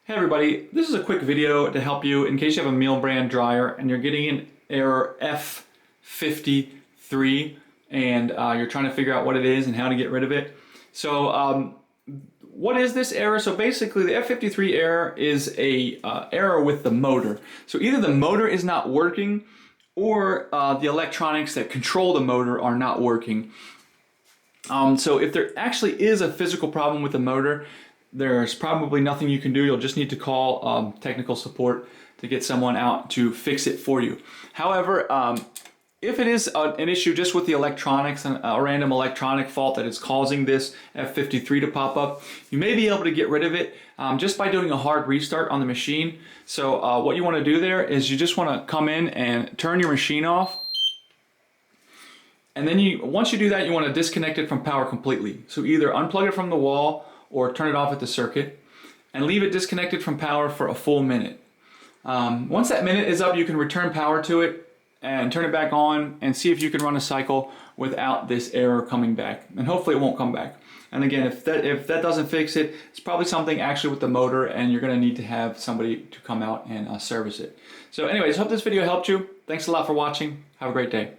Hey everybody, this is a quick video to help you in case you have a Miele brand dryer and you're getting an error F53 and you're trying to figure out what it is and how to get rid of it. So what is this error? So basically the F53 error is a error with the motor. So either the motor is not working or the electronics that control the motor are not working. So if there actually is a physical problem with the motor, there's probably nothing you can do. You'll just need to call technical support to get someone out to fix it for you. However, if it is an issue just with the electronics and a random electronic fault that is causing this F53 to pop up, you may be able to get rid of it just by doing a hard restart on the machine. So what you want to do there is you just want to come in and turn your machine off. And then once you do that, you want to disconnect it from power completely. So either unplug it from the wall or turn it off at the circuit and leave it disconnected from power for a full minute. Once that minute is up, you can return power to it and turn it back on and see if you can run a cycle without this error coming back. And hopefully it won't come back. And again, if that doesn't fix it, it's probably something actually with the motor and you're going to need to have somebody to come out and service it. So anyways, hope this video helped you. Thanks a lot for watching. Have a great day.